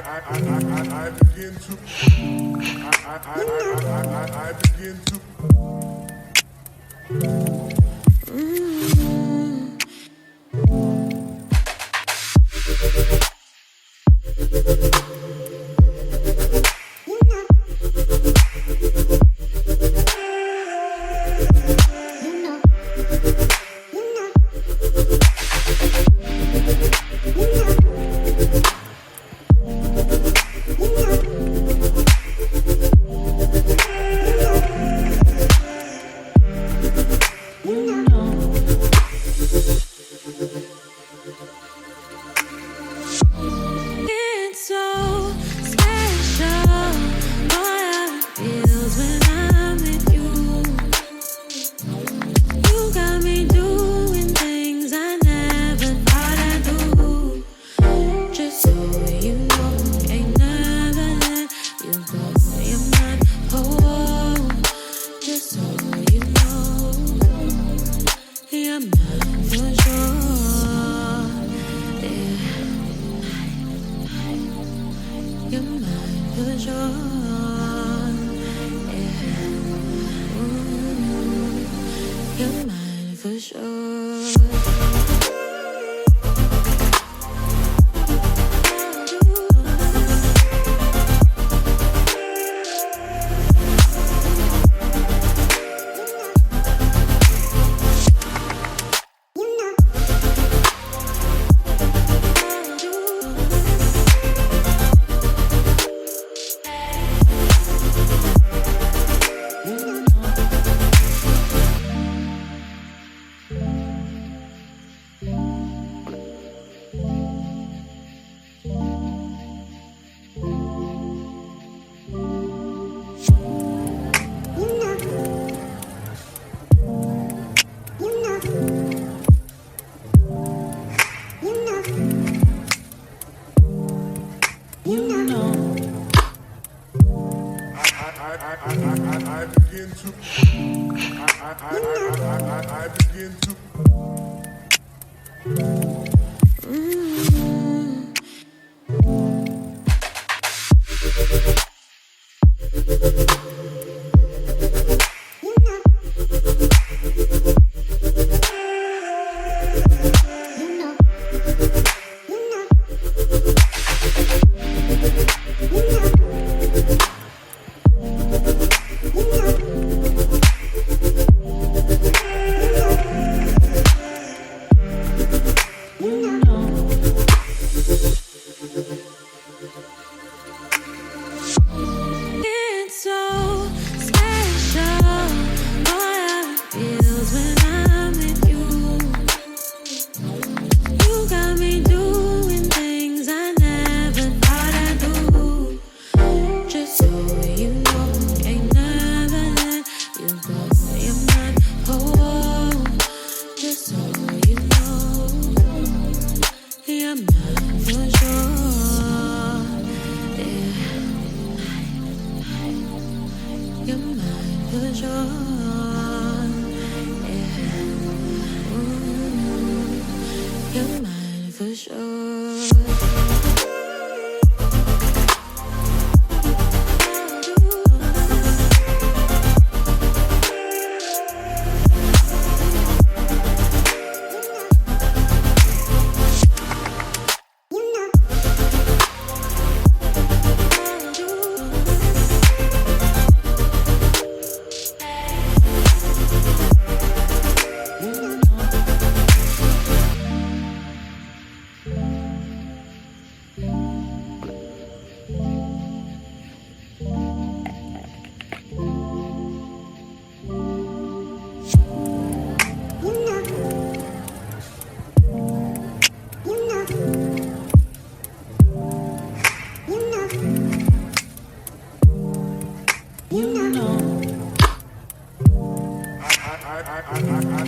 I begin to I begin to It's so special, boy, how it feels when I'm with you. You got me doing things I never thought I'd do. Just so you know, ain't never let you go. You're mine, oh, just so you know, you're mine for sure. Yeah. You're mine for sure. Yeah. Ooh, you're mine for sure. I begin to I begin to It's so special, boy, how it feels when I'm with you. You got me doing things I never thought I'd do. Just so you know, ain't never let you go. You're mine, oh, just so you know, you're mine for sure. Yeah. You're mine for sure. Yeah. Ooh, you're mine for sure.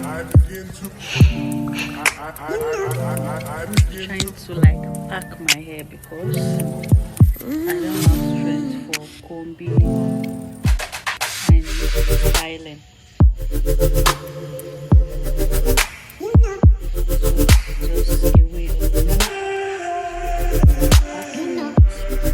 I begin to I begin Trying to to like pack my hair because I don't have strength for combing and styling. So it's just a way of packing it.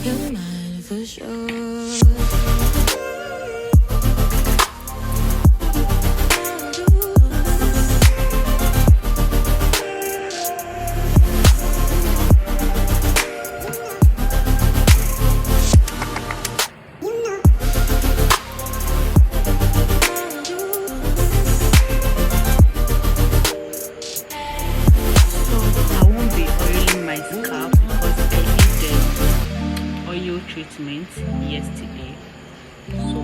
You're mine for sure. I won't be oiling my scalp because I did the oil treatment yesterday. So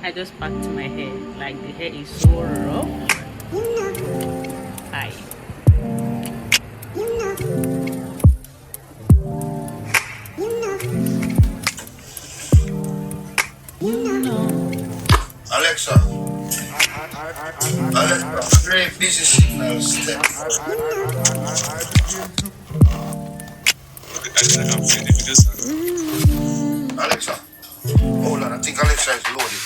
I just packed my hair. Like the hair is so rough. Hi. Alexa, Alexa, play busy signals. Alexa, hold on, I think Alexa is loaded.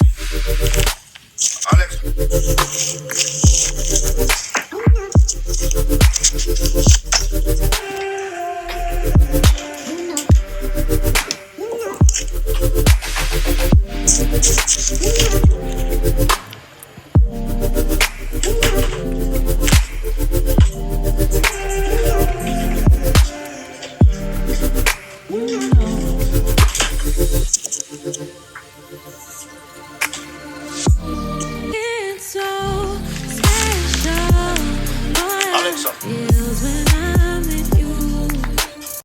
Alexa.